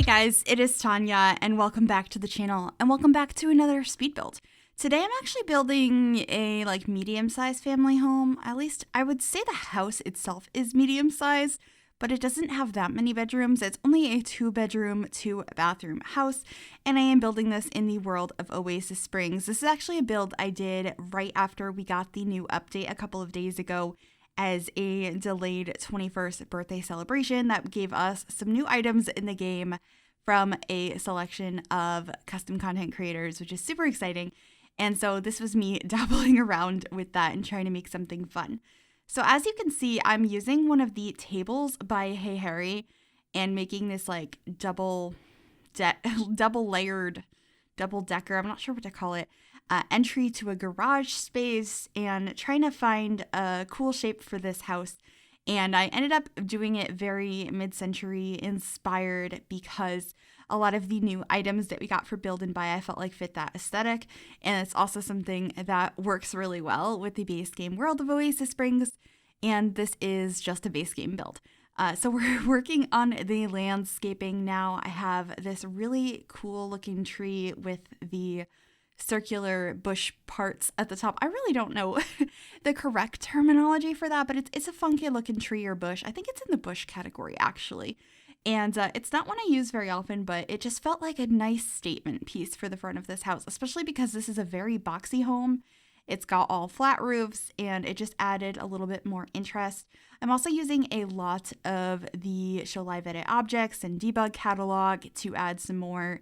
Hey guys, it is Tanya, and welcome back to the channel, and welcome back to another speed build. Today I'm actually building a medium-sized family home. At least I would say the house itself is medium-sized, but it doesn't have that many bedrooms. It's only a 2-bedroom, 2-bathroom house, and I am building this in the world of Oasis Springs. This is actually a build I did right after we got the new update a couple of days ago as a delayed 21st birthday celebration that gave us some new items in the game from a selection of custom content creators, which is super exciting. And so this was me dabbling around with that and trying to make something fun. So as you can see, I'm using one of the tables by Hey Harry and making this double layered, double decker, I'm not sure what to call it, entry to a garage space and trying to find a cool shape for this house. And I ended up doing it very mid-century inspired because a lot of the new items that we got for build and buy I felt like fit that aesthetic. And it's also something that works really well with the base game world of Oasis Springs. And this is just a base game build. So we're working on the landscaping now. I have this really cool looking tree with the circular bush parts at the top. I really don't know the correct terminology for that, but it's a funky looking tree or bush. I think it's in the bush category actually. And it's not one I use very often, but it just felt like a nice statement piece for the front of this house, especially because this is a very boxy home. It's got all flat roofs and it just added a little bit more interest. I'm also using a lot of the Show Live Edit objects and debug catalog to add some more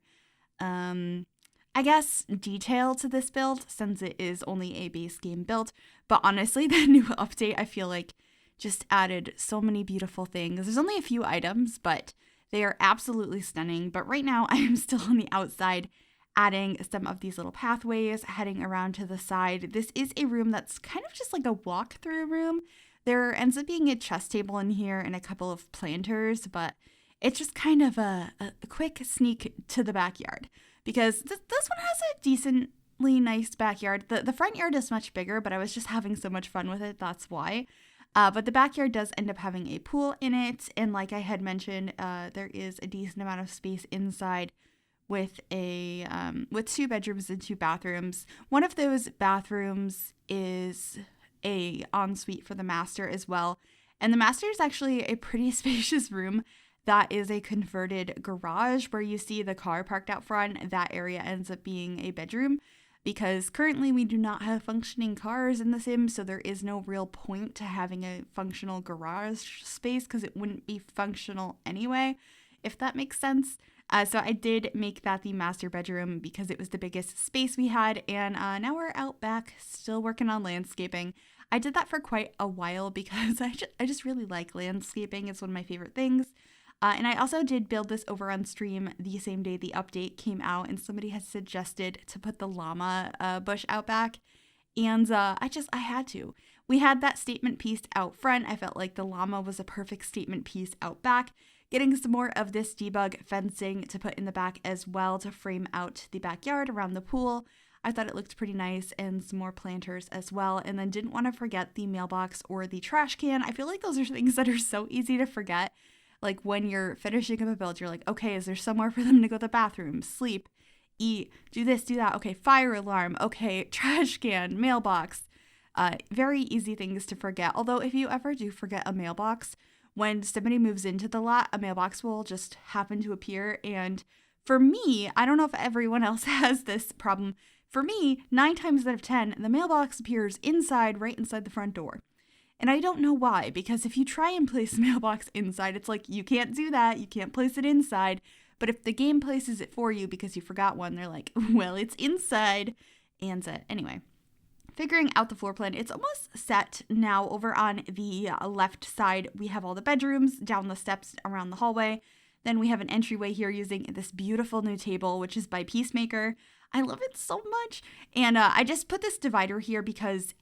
detail to this build since it is only a base game build. But honestly, the new update I feel like just added so many beautiful things. There's only a few items, but they are absolutely stunning. But right now I am still on the outside adding some of these little pathways, heading around to the side. This is a room that's kind of just like a walk-through room. There ends up being a chess table in here and a couple of planters, but it's just kind of a quick sneak to the backyard. Because this one has a decently nice backyard. The front yard is much bigger, but I was just having so much fun with it, that's why. But the backyard does end up having a pool in it, and like I had mentioned, there is a decent amount of space inside with 2 bedrooms and 2 bathrooms. One of those bathrooms is a ensuite for the master as well, and the master is actually a pretty spacious room. That is a converted garage where you see the car parked out front. That area ends up being a bedroom because currently we do not have functioning cars in The Sims, so there is no real point to having a functional garage space because it wouldn't be functional anyway, if that makes sense. So I did make that the master bedroom because it was the biggest space we had, and now we're out back still working on landscaping. I did that for quite a while because I just really like landscaping. It's one of my favorite things. And I also did build this over on stream the same day the update came out, and somebody had suggested to put the llama bush out back, and I had to. We had that statement piece out front. I felt like the llama was a perfect statement piece out back. Getting some more of this debug fencing to put in the back as well to frame out the backyard around the pool. I thought it looked pretty nice, and some more planters as well. And then didn't want to forget the mailbox or the trash can. I feel like those are things that are so easy to forget. Like when you're finishing up a build, you're like, okay, is there somewhere for them to go to the bathroom, sleep, eat, do this, do that? Okay, fire alarm. Okay, trash can, mailbox. Very easy things to forget. Although if you ever do forget a mailbox, when somebody moves into the lot, a mailbox will just happen to appear. And for me, I don't know if everyone else has this problem. For me, 9 times out of 10, the mailbox appears right inside the front door. And I don't know why, because if you try and place a mailbox inside, it's like, you can't do that, you can't place it inside. But if the game places it for you because you forgot one, they're like, well, it's inside. And anyway, figuring out the floor plan, it's almost set now. Over on the left side, we have all the bedrooms, down the steps around the hallway. Then we have an entryway here using this beautiful new table, which is by Peacemaker. I love it so much. And I just put this divider here because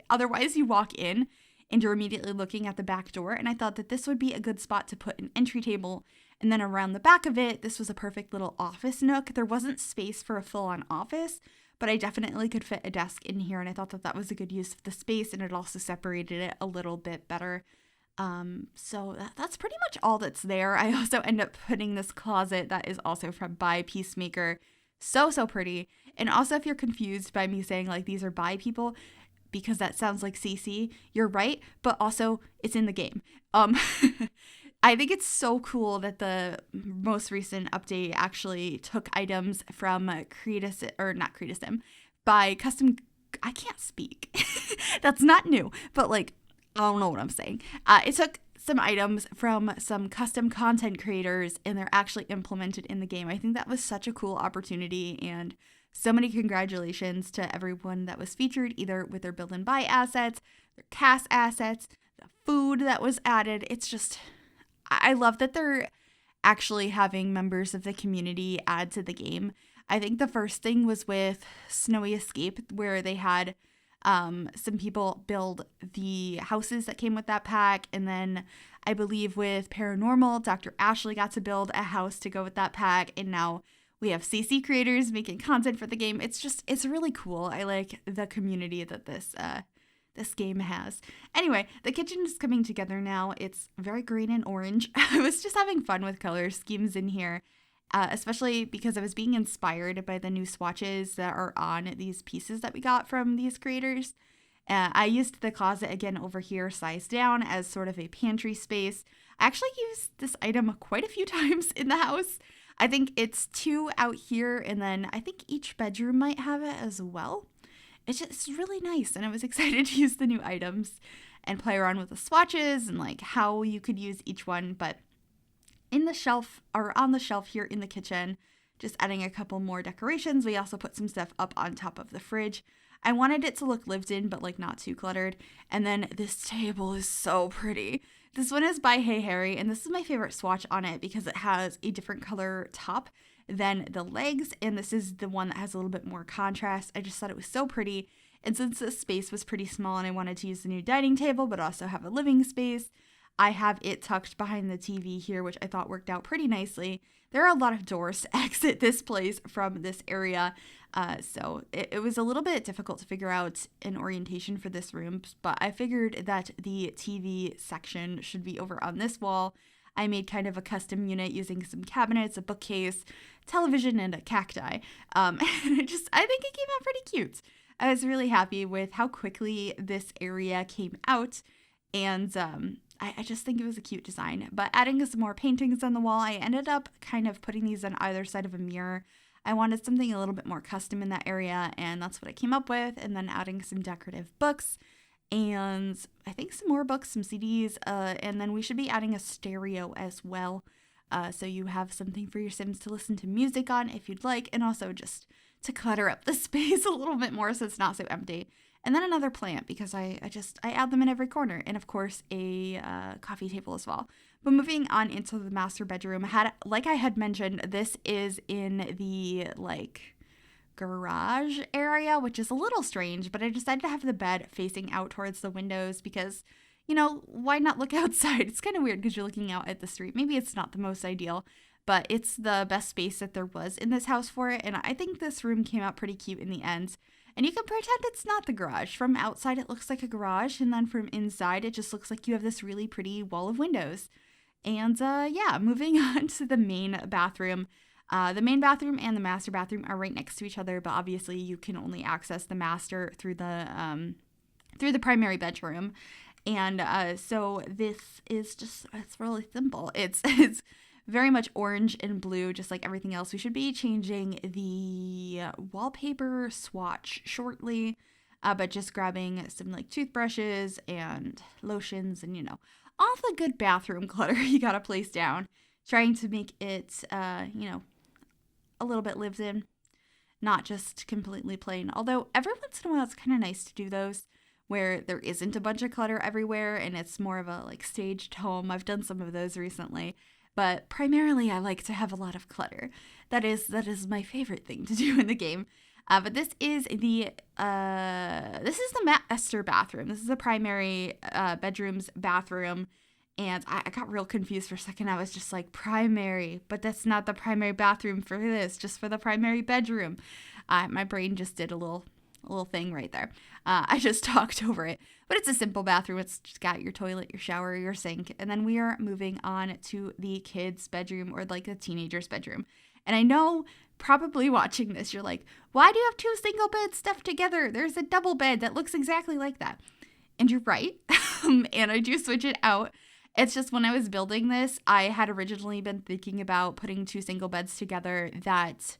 otherwise you walk in and you're immediately looking at the back door. And I thought that this would be a good spot to put an entry table. And then around the back of it, this was a perfect little office nook. There wasn't space for a full-on office, but I definitely could fit a desk in here. And I thought that that was a good use of the space, and it also separated it a little bit better. So that's pretty much all that's there. I also end up putting this closet that is also by Peacemaker. So pretty. And also, if you're confused by me saying like these are by people, because that sounds like CC, you're right, but also it's in the game. I think it's so cool that the most recent update actually took items from by custom. I can't speak. That's not new, but like, I don't know what I'm saying. It took some items from some custom content creators and they're actually implemented in the game. I think that was such a cool opportunity, and so many congratulations to everyone that was featured, either with their build and buy assets, their cast assets, the food that was added. It's just, I love that they're actually having members of the community add to the game. I think the first thing was with Snowy Escape, where they had some people build the houses that came with that pack. And then I believe with Paranormal, Dr. Ashley got to build a house to go with that pack. And now we have CC creators making content for the game. It's really cool. I like the community that this game has. Anyway, the kitchen is coming together now. It's very green and orange. I was just having fun with color schemes in here, especially because I was being inspired by the new swatches that are on these pieces that we got from these creators. I used the closet again over here, sized down, as sort of a pantry space. I actually used this item quite a few times in the house. I think it's 2 out here, and then I think each bedroom might have it as well. It's really nice, and I was excited to use the new items and play around with the swatches and like how you could use each one. But in the shelf, or on the shelf here in the kitchen, just adding a couple more decorations. We also put some stuff up on top of the fridge. I wanted it to look lived in, but like not too cluttered. And then this table is so pretty. This one is by Hey Harry, and this is my favorite swatch on it because it has a different color top than the legs, and this is the one that has a little bit more contrast. I just thought it was so pretty, and since the space was pretty small and I wanted to use the new dining table but also have a living space, I have it tucked behind the TV here, which I thought worked out pretty nicely. There are a lot of doors to exit this place from this area, so it was a little bit difficult to figure out an orientation for this room, but I figured that the TV section should be over on this wall. I made kind of a custom unit using some cabinets, a bookcase, television, and a cacti. And I think it came out pretty cute. I was really happy with how quickly this area came out, and I just think it was a cute design. But adding some more paintings on the wall, I ended up kind of putting these on either side of a mirror. I wanted something a little bit more custom in that area, and that's what I came up with. And then adding some decorative books, and I think some more books, some CDs, and then we should be adding a stereo as well. So you have something for your Sims to listen to music on if you'd like, and also just to clutter up the space a little bit more so it's not so empty. And then another plant because I add them in every corner, and of course a coffee table as well. But moving on into the master bedroom, like I had mentioned, this is in the garage area, which is a little strange, but I decided to have the bed facing out towards the windows because, why not look outside? It's kind of weird because you're looking out at the street. Maybe it's not the most ideal, but it's the best space that there was in this house for it, and I think this room came out pretty cute in the end. And you can pretend it's not the garage. From outside, it looks like a garage, and then from inside, it just looks like you have this really pretty wall of windows. And moving on to the main bathroom. The main bathroom and the master bathroom are right next to each other, but obviously you can only access the master through the primary bedroom. And so this is it's really simple. It's very much orange and blue, just like everything else. We should be changing the wallpaper swatch shortly, but just grabbing some toothbrushes and lotions and, all the good bathroom clutter you gotta place down. Trying to make it, a little bit lived in, not just completely plain. Although every once in a while it's kind of nice to do those where there isn't a bunch of clutter everywhere and it's more of a staged home. I've done some of those recently. But primarily, I like to have a lot of clutter. That is my favorite thing to do in the game. But this is the master bathroom. This is the primary bedroom's bathroom. And I got real confused for a second. I was just like, primary, but that's not the primary bathroom for this, just for the primary bedroom. My brain just did a little little thing right there. I just talked over it, but it's a simple bathroom. It's just got your toilet, your shower, your sink, and then we are moving on to the kids' bedroom, or like the teenager's bedroom. And I know probably watching this, you're like, why do you have 2 single beds stuffed together? There's a double bed that looks exactly like that. And you're right. And I do switch it out. It's just when I was building this, I had originally been thinking about putting 2 single beds together that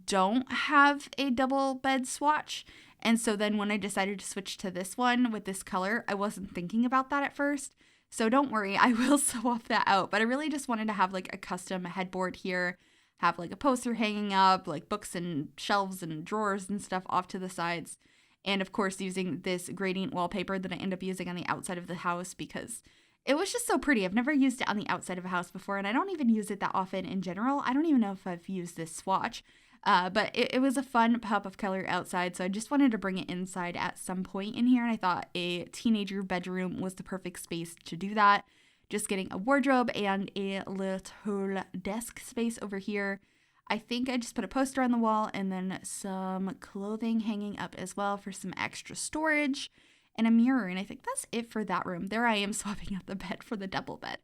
don't have a double bed swatch. And so then when I decided to switch to this one with this color, I wasn't thinking about that at first. So don't worry, I will swap that out. But I really just wanted to have like a custom headboard here, have like a poster hanging up, like books and shelves and drawers and stuff off to the sides. And of course, using this gradient wallpaper that I end up using on the outside of the house because it was just so pretty. I've never used it on the outside of a house before, and I don't even use it that often in general. I don't even know if I've used this swatch. But it was a fun pop of color outside, so I just wanted to bring it inside at some point in here, and I thought a teenager bedroom was the perfect space to do that. Just getting a wardrobe and a little desk space over here. I think I just put a poster on the wall and then some clothing hanging up as well for some extra storage and a mirror, and I think that's it for that room. There I am swapping out the bed for the double bed.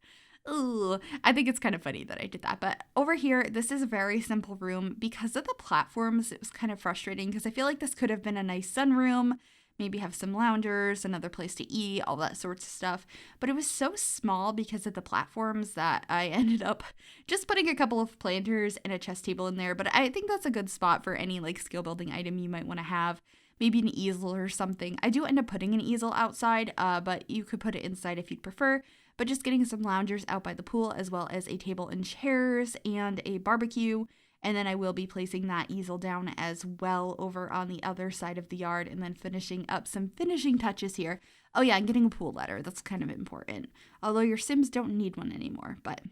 Ooh, I think it's kind of funny that I did that. But over here, this is a very simple room. Because of the platforms, it was kind of frustrating because I feel like this could have been a nice sunroom, maybe have some loungers, another place to eat, all that sorts of stuff. But it was so small because of the platforms that I ended up just putting a couple of planters and a chess table in there. But I think that's a good spot for any like skill building item you might want to have. Maybe an easel or something. I do end up putting an easel outside, but you could put it inside if you'd prefer. But just getting some loungers out by the pool, as well as a table and chairs and a barbecue. And then I will be placing that easel down as well over on the other side of the yard, and then finishing up some finishing touches here. Oh yeah, and getting a pool ladder. That's kind of important. Although your Sims don't need one anymore, but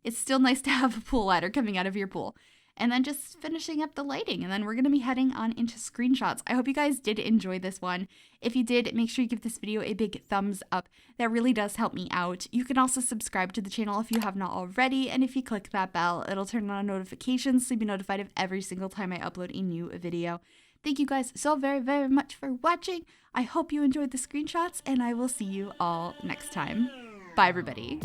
it's still nice to have a pool ladder coming out of your pool. And then just finishing up the lighting, and then we're going to be heading on into screenshots. I hope you guys did enjoy this one. If you did, make sure you give this video a big thumbs up. That really does help me out. You can also subscribe to the channel if you have not already, and if you click that bell, it'll turn on notifications so you'll be notified of every single time I upload a new video. Thank you guys so very, very much for watching. I hope you enjoyed the screenshots, and I will see you all next time. Bye, everybody.